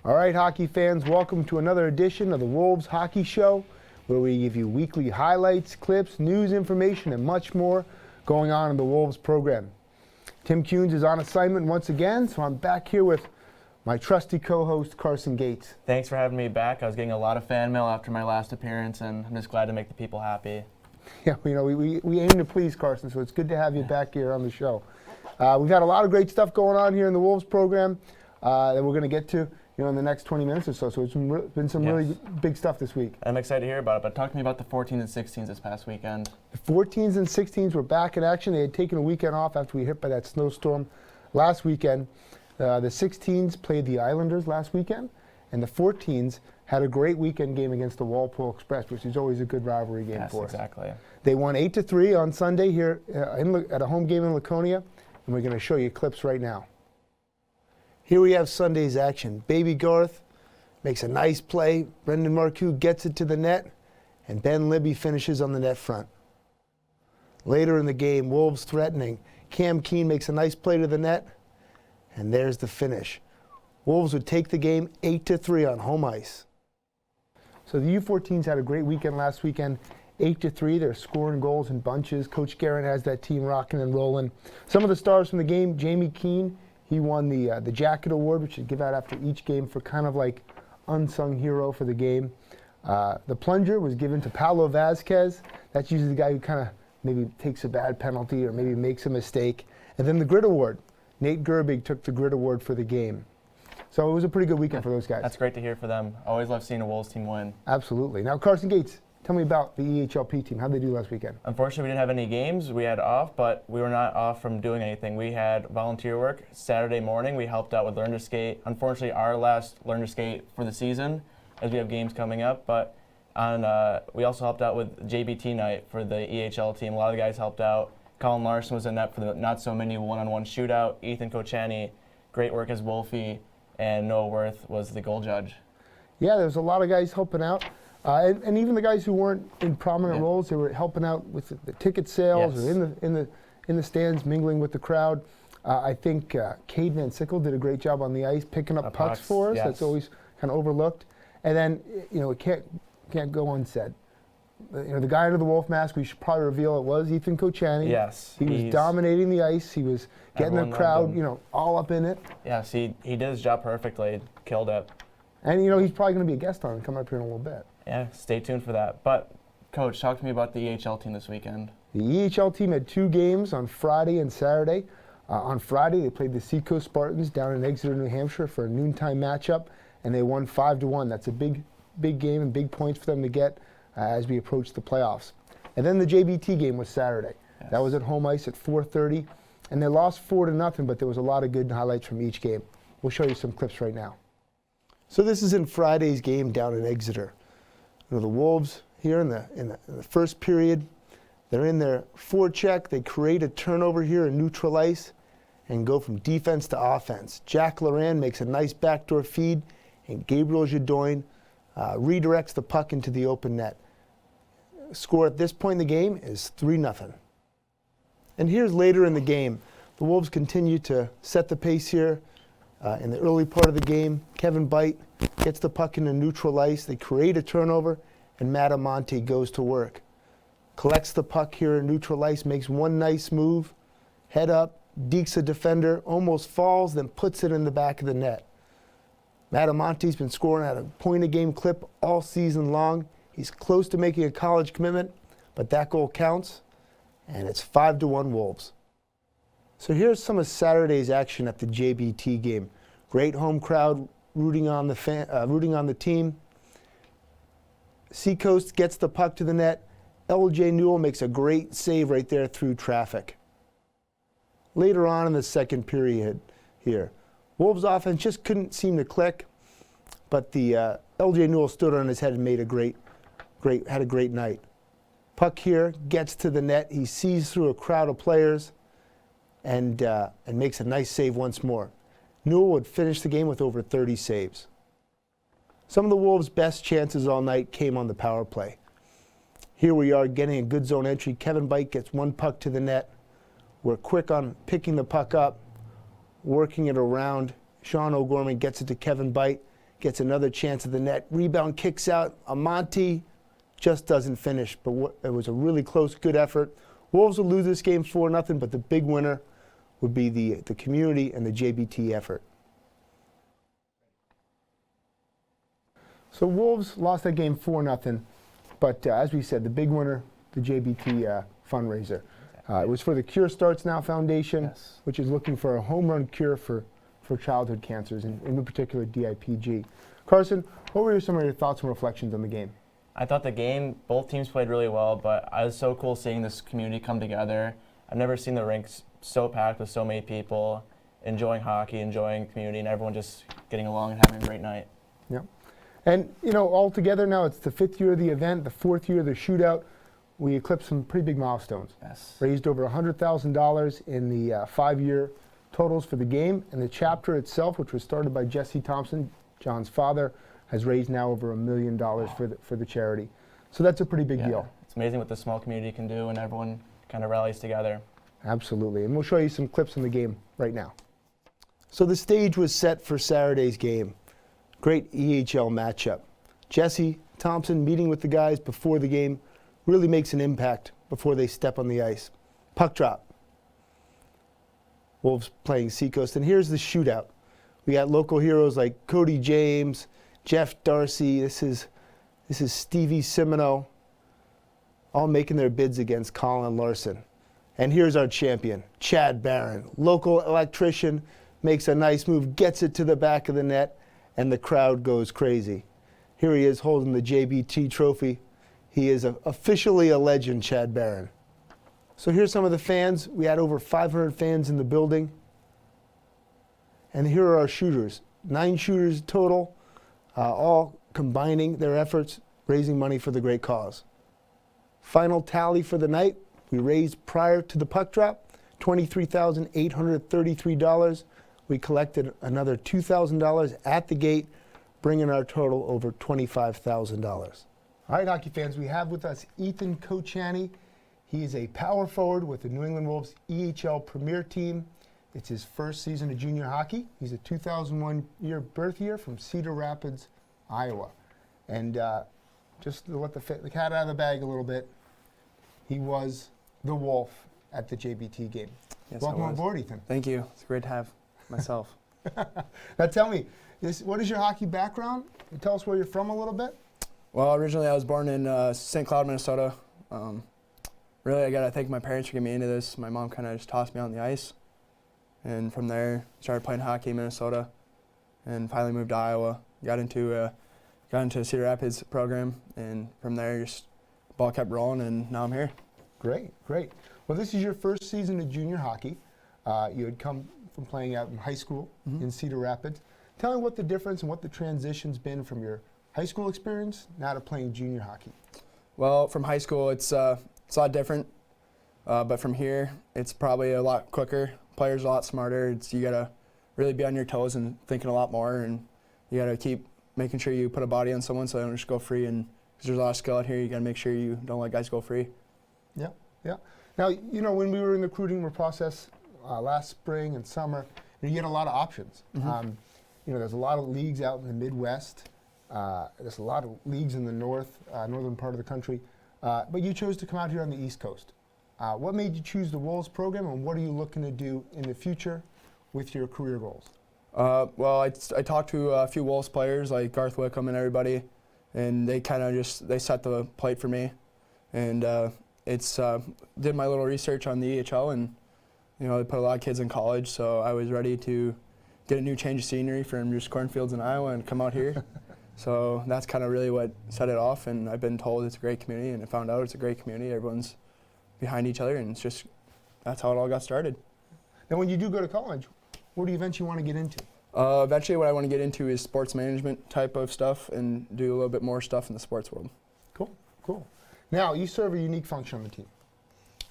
All right, hockey fans, welcome to another edition of the Wolves Hockey Show, where we give you weekly highlights, clips, news, information, and much more going on in the Wolves program. Tim Kuhns is on assignment once again, so I'm back here with my trusty co-host, Carson Gates. Thanks for having me back. I was getting a lot of fan mail after my last appearance, and I'm just glad to make the people happy. Yeah, we aim to please, Carson, so it's good to have you back here on the show. We've had a lot of great stuff going on here in the Wolves program that we're going to get to in the next 20 minutes or so. So it's been some really big stuff this week. I'm excited to hear about it, but talk to me about the 14s and 16s this past weekend. The 14s and 16s were back in action. They had taken a weekend off after we hit by that snowstorm last weekend. The 16s played the Islanders last weekend, and the 14s had a great weekend game against the Walpole Express, which is always a good rivalry game for us. Yes, exactly. They won 8-3 on Sunday here at a home game in Laconia, and we're going to show you clips right now. Here we have Sunday's action. Baby Garth makes a nice play. Brendan Marcoux gets it to the net, and Ben Libby finishes on the net front. Later in the game, Wolves threatening. Cam Keane makes a nice play to the net, and there's the finish. Wolves would take the game 8-3 on home ice. So the U14s had a great weekend last weekend. 8-3, they're scoring goals in bunches. Coach Guerin has that team rocking and rolling. Some of the stars from the game, Jamie Keane, he won the Jacket Award, which you give out after each game for kind of like unsung hero for the game. The plunger was given to Paulo Vasquez. That's usually the guy who kind of maybe takes a bad penalty or maybe makes a mistake. And then the Grit Award. Nate Gerbig took the Grit Award for the game. So it was a pretty good weekend for those guys. That's great to hear for them. Always love seeing a Wolves team win. Absolutely. Now, Carson Gates, tell me about the EHLP team. How'd they do last weekend? Unfortunately, we didn't have any games. We had off, but we were not off from doing anything. We had volunteer work. Saturday morning, we helped out with Learn to Skate. Unfortunately, our last Learn to Skate for the season, as we have games coming up. But we also helped out with JBT night for the EHL team. A lot of the guys helped out. Colin Larson was in net for the not-so-many one-on-one shootout. Ethan Kochani, great work as Wolfie. And Noah Worth was the goal judge. Yeah, there was a lot of guys helping out. And even the guys who weren't in prominent roles, they were helping out with the ticket sales or in the stands, mingling with the crowd. I think Cade Van Sickle did a great job on the ice, picking up pucks for us. Yes. That's always kind of overlooked. And then, it can't go unsaid. The guy under the wolf mask, we should probably reveal it was Ethan Kochani. Yes. He was dominating the ice. He was getting the crowd, all up in it. Yes, he did his job perfectly. Killed it. And, he's probably going to be a guest on and come up here in a little bit. Yeah, stay tuned for that. But, Coach, talk to me about the EHL team this weekend. The EHL team had 2 games on Friday and Saturday. On Friday, they played the Seacoast Spartans down in Exeter, New Hampshire for a noontime matchup, and they won 5-1. That's a big game and big points for them to get as we approach the playoffs. And then the JBT game was Saturday. Yes. That was at home ice at 4:30, and they lost 4-0, but there was a lot of good highlights from each game. We'll show you some clips right now. So this is in Friday's game down in Exeter. The Wolves here in the first period, they're in their forecheck. They create a turnover here in neutral ice and go from defense to offense. Jack Loran makes a nice backdoor feed, and Gabriel Jadoin redirects the puck into the open net. Score at this point in the game is 3-0. And here's later in the game. The Wolves continue to set the pace here. In the early part of the game, Kevin Byte gets the puck into neutral ice. They create a turnover, and Matt Amonte goes to work. Collects the puck here in neutral ice, makes one nice move, head up, dekes a defender, almost falls, then puts it in the back of the net. Matt Amonte's been scoring at a point-a-game clip all season long. He's close to making a college commitment, but that goal counts, and it's 5-1 Wolves. So here's some of Saturday's action at the JBT game. Great home crowd rooting on the team. Seacoast gets the puck to the net. LJ Newell makes a great save right there through traffic. Later on in the second period here, Wolves offense just couldn't seem to click, but the LJ Newell stood on his head and made had a great night. Puck here gets to the net. He sees through a crowd of players and makes a nice save once more. Newell would finish the game with over 30 saves. Some of the Wolves' best chances all night came on the power play. Here we are getting a good zone entry. Kevin Byte gets one puck to the net. We're quick on picking the puck up, working it around. Sean O'Gorman gets it to Kevin Byte. gets another chance at the net. Rebound kicks out. Amonte just doesn't finish, but it was a really close, good effort. Wolves will lose this game 4-0, but the big winner would be the community and the JBT effort. So Wolves lost that game 4-0, but as we said, the big winner, the JBT fundraiser. It was for the Cure Starts Now Foundation, Yes. which is looking for a home run cure for childhood cancers, and in particular DIPG. Carson, what were some of your thoughts and reflections on the game? I thought the game, both teams played really well, but it was so cool seeing this community come together. I've never seen the rinks so packed with so many people, enjoying hockey, enjoying community, and everyone just getting along and having a great night. Yeah. And, all together now, it's the 5th year of the event, the 4th year of the shootout. We eclipsed some pretty big milestones. Yes. Raised over $100,000 in the 5-year totals for the game, and the chapter itself, which was started by Jesse Thompson, John's father, has raised now over $1 million for the charity. So that's a pretty big deal. It's amazing what the small community can do, and everyone kind of rallies together. Absolutely. And we'll show you some clips from the game right now. So the stage was set for Saturday's game. Great EHL matchup. Jesse Thompson meeting with the guys before the game really makes an impact before they step on the ice. Puck drop. Wolves playing Seacoast. And here's the shootout. We got local heroes like Cody James, Jeff Darcy. This is Stevie Simino, all making their bids against Colin Larson. And here's our champion, Chad Barron. Local electrician, makes a nice move, gets it to the back of the net, and the crowd goes crazy. Here he is holding the JBT trophy. He is officially a legend, Chad Barron. So here's some of the fans. We had over 500 fans in the building. And here are our shooters. 9 shooters total, all combining their efforts, raising money for the great cause. Final tally for the night, we raised prior to the puck drop, $23,833. We collected another $2,000 at the gate, bringing our total over $25,000. All right, hockey fans, we have with us Ethan Kochani. He is a power forward with the New England Wolves EHL Premier Team. It's his first season of junior hockey. He's a 2001 year birth year from Cedar Rapids, Iowa. And just to let the cat out of the bag a little bit, he was the Wolf at the JBT game. Yes, Welcome on board, Ethan. Thank you. It's great to have myself. Now tell me, what is your hockey background? Tell us where you're from a little bit. Well, originally I was born in St. Cloud, Minnesota. Really, I got to thank my parents for getting me into this. My mom kind of just tossed me on the ice. And from there, started playing hockey in Minnesota. And finally moved to Iowa. Got into a Cedar Rapids program. And from there, just ball kept rolling, and now I'm here. Great, great. Well, this is your first season of junior hockey. You had come from playing out in high school in Cedar Rapids. Tell me what the difference and what the transition's been from your high school experience now to playing junior hockey. Well, from high school, it's a lot different. But from here, it's probably a lot quicker. Players a lot smarter. You got to really be on your toes and thinking a lot more. And you got to keep making sure you put a body on someone so they don't just go free. And because there's a lot of skill out here, you got to make sure you don't let guys go free. Yeah, yeah. Now, when we were in the recruiting process last spring and summer, you get a lot of options. There's a lot of leagues out in the Midwest. There's a lot of leagues in the northern part of the country. But you chose to come out here on the East Coast. What made you choose the Wolves program, and what are you looking to do in the future with your career goals? Well, I talked to a few Wolves players like Garth Wickham and everybody, and they kind of they set the plate for me. And did my little research on the EHL, and they put a lot of kids in college, so I was ready to get a new change of scenery from just cornfields in Iowa and come out here. So that's kind of really what set it off, and I've been told it's a great community, and I found out it's a great community. Everyone's behind each other, and that's how it all got started. Now, when you do go to college, what do you eventually want to get into? Eventually what I want to get into is sports management type of stuff and do a little bit more stuff in the sports world. Cool, cool. Now, you serve a unique function on the team.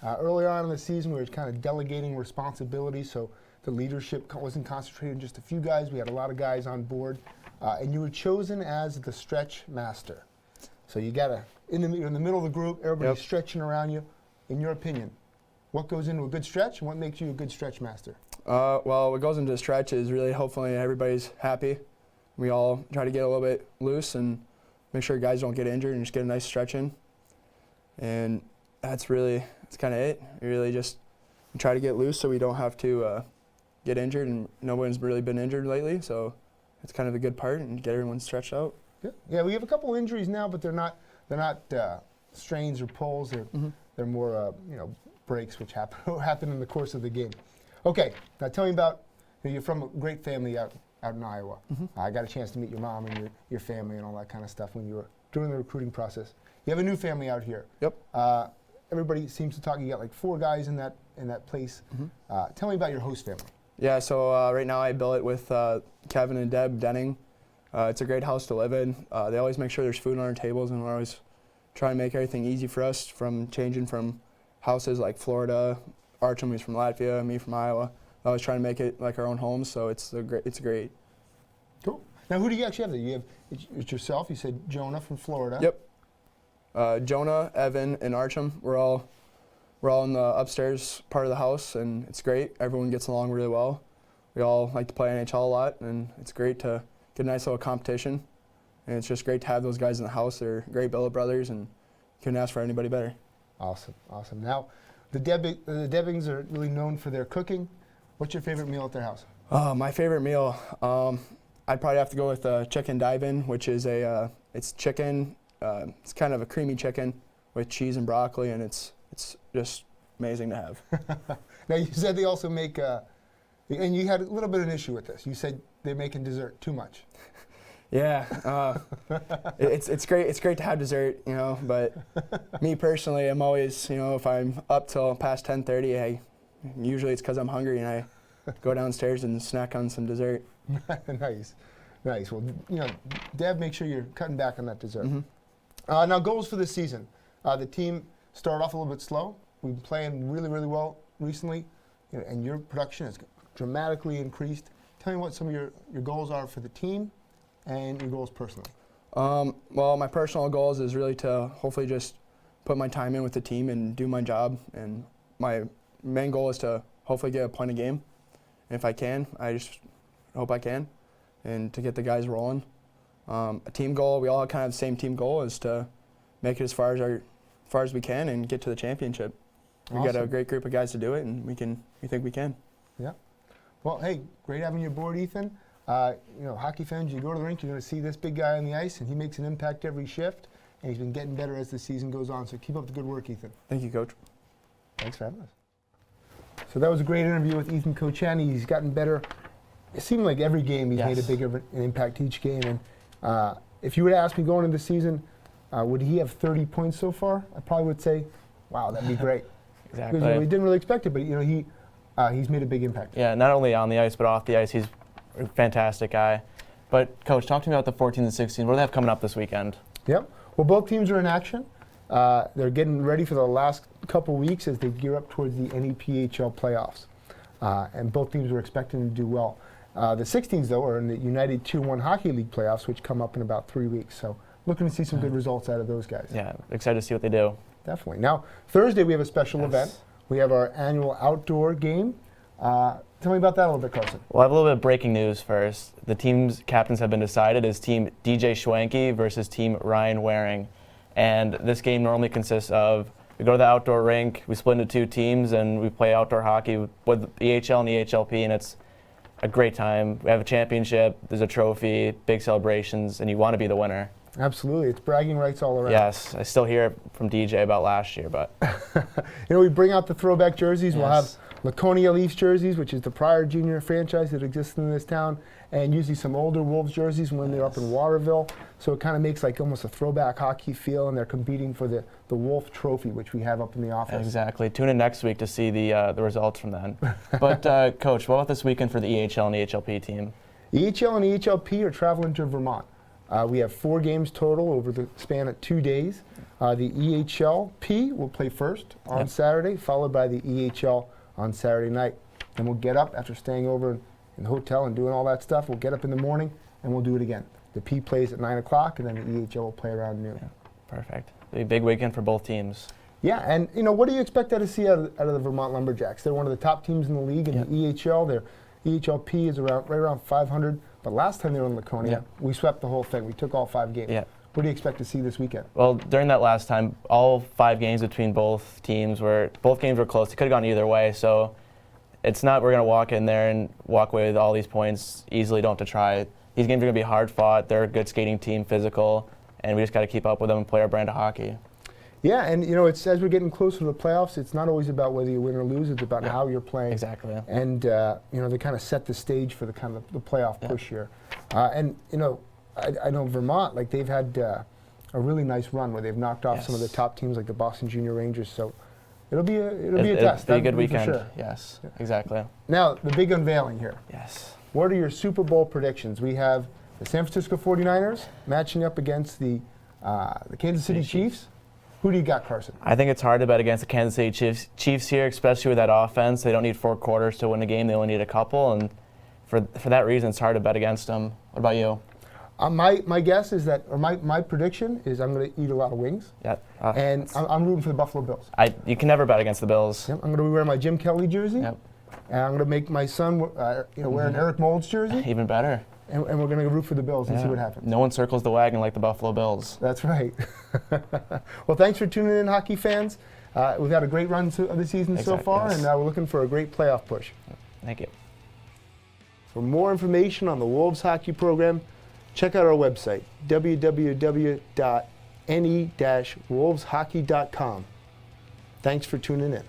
Early on in the season, we were kind of delegating responsibilities, so the leadership wasn't concentrated on just a few guys. We had a lot of guys on board, and you were chosen as the stretch master. So you got you're in the middle of the group, everybody's stretching around you. In your opinion, what goes into a good stretch, and what makes you a good stretch master? Well, what goes into a stretch is really hopefully everybody's happy, We all try to get a little bit loose and make sure guys don't get injured and just get a nice stretch in. And that's kind of it. We really just try to get loose so we don't have to get injured, and nobody's really been injured lately, so it's kind of the good part, and get everyone stretched out. Yeah, we have a couple injuries now, but they're not strains or pulls. They're more breaks which happen in the course of the game. Okay, now tell me about, you're from a great family out in Iowa. I got a chance to meet your mom and your family and all that kind of stuff when you were during the recruiting process. You have a new family out here. Yep. Everybody seems to talk. You got like 4 guys in that place. Tell me about your host family. Yeah, so right now I bill it with Kevin and Deb Denning. It's a great house to live in. They always make sure there's food on our tables, and we're always trying to make everything easy for us, from changing from houses like Florida, Archum, who's from Latvia, me from Iowa. I always try to make it like our own home, so it's great. Cool. Now, who do you actually have there? You have it's yourself. You said Jonah from Florida. Yep. Jonah, Evan, and Archum. We're all in the upstairs part of the house, and it's great. Everyone gets along really well. We all like to play NHL a lot, and it's great to get a nice little competition. And it's just great to have those guys in the house. They're great billet brothers, and couldn't ask for anybody better. Awesome. Now, the Debbings are really known for their cooking. What's your favorite meal at their house? My favorite meal, I'd probably have to go with chicken dive-in, which is it's chicken. It's kind of a creamy chicken with cheese and broccoli, and it's just amazing to have. Now, you said they also make, and you had a little bit of an issue with this. You said they're making dessert too much. Yeah, it's great. It's great to have dessert, But me personally, I'm always, if I'm up till past 10:30, usually it's because I'm hungry and I go downstairs and snack on some dessert. Nice. Well, Deb, make sure you're cutting back on that dessert. Now, goals for this season. The team started off a little bit slow. We've been playing really, really well recently, and your production has dramatically increased. Tell me what some of your goals are for the team and your goals personally. Well, my personal goals is really to hopefully just put my time in with the team and do my job. And my main goal is to hopefully get a point a game. And if I can, I just hope I can, and to get the guys rolling. A team goal, we all kind of have the same team goal, is to make it as far as we can and get to the championship. Awesome. We got a great group of guys to do it, and we think we can. Yeah. Well, hey, great having you aboard, Ethan. Hockey fans, you go to the rink, you're going to see this big guy on the ice, and he makes an impact every shift, and he's been getting better as the season goes on. So keep up the good work, Ethan. Thank you, Coach. Thanks for having us. So that was a great interview with Ethan Kochani. He's gotten better. It seemed like every game he's made a bigger an impact each game. And if you were to ask me going into the season, would he have 30 points so far? I probably would say, wow, that'd be great. Exactly. Because we didn't really expect it, but he's made a big impact. Yeah, not only on the ice, but off the ice, he's a fantastic guy. But, Coach, talk to me about the 14 and 16. What do they have coming up this weekend? Yep. Well, both teams are in action. They're getting ready for the last couple weeks as they gear up towards the NEPHL playoffs. And both teams are expecting to do well. The 16s, though, are in the United 2-1 Hockey League playoffs, which come up in about 3 weeks. So looking to see some good results out of those guys. Yeah, excited to see what they do. Definitely. Now, Thursday we have a special event. We have our annual outdoor game. Tell me about that a little bit, Carson. Well, I have a little bit of breaking news first. The team's captains have been decided as Team DJ Schwanke versus Team Ryan Waring. And this game normally consists of, we go to the outdoor rink, we split into 2 teams, and we play outdoor hockey with the EHL and EHLP, and it's a great time. We have a championship, there's a trophy, big celebrations, and you want to be the winner. Absolutely. It's bragging rights all around. Yes, I still hear from DJ about last year, but. We bring out the throwback jerseys. Yes. We'll have Laconia Leafs jerseys, which is the prior junior franchise that exists in this town, and usually some older Wolves jerseys when they're up in Waterville. So it kind of makes like almost a throwback hockey feel, and they're competing for the Wolf Trophy, which we have up in the office. Exactly. Tune in next week to see the results from then. But, Coach, what about this weekend for the EHL and EHLP team? EHL and EHLP are traveling to Vermont. We have 4 games total over the span of 2 days. The EHLP will play first on Saturday, followed by the EHL on Saturday night. Then we'll get up after staying over in the hotel and doing all that stuff. We'll get up in the morning and we'll do it again. The P plays at 9 o'clock, and then the EHL will play around noon. Yeah, perfect. A big weekend for both teams. Yeah, and what do you expect to see out of the Vermont Lumberjacks? They're one of the top teams in the league in the EHL. They're EHLP is right around 500. But last time they were in Laconia, Yeah. we swept the whole thing. We took all 5 games. Yeah. What do you expect to see this weekend? Well, during that last time, all 5 games between both games were close. It could have gone either way. So it's not we're going to walk in there and walk away with all these points easily. Don't have to try. These games are going to be hard fought. They're a good skating team, physical, and we just got to keep up with them and play our brand of hockey. Yeah, and it's as we're getting closer to the playoffs, it's not always about whether you win or lose. It's about how you're playing. Exactly. And they kind of set the stage for the kind of the playoff push here. I know Vermont, like they've had a really nice run where they've knocked off some of the top teams like the Boston Junior Rangers. So it'll be a test. It'll be a good for weekend. sure. Yes, exactly. Now the big unveiling here. Yes. What are your Super Bowl predictions? We have the San Francisco 49ers matching up against the Kansas City Chiefs. Who do you got, Carson? I think it's hard to bet against the Kansas City Chiefs here, especially with that offense. They don't need 4 quarters to win a game. They only need a couple, and for that reason, it's hard to bet against them. What about you? My guess is that, or my prediction is I'm going to eat a lot of wings. Yeah. And I'm rooting for the Buffalo Bills. You can never bet against the Bills. Yep, I'm going to wear my Jim Kelly jersey. Yep. And I'm going to make my son wear an Eric Moulds jersey. Even better. And we're going to root for the Bills and see what happens. No one circles the wagon like the Buffalo Bills. That's right. Well, thanks for tuning in, hockey fans. We've had a great run of the season so far, yes. and we're looking for a great playoff push. Thank you. For more information on the Wolves hockey program, check out our website, www.ne-wolveshockey.com. Thanks for tuning in.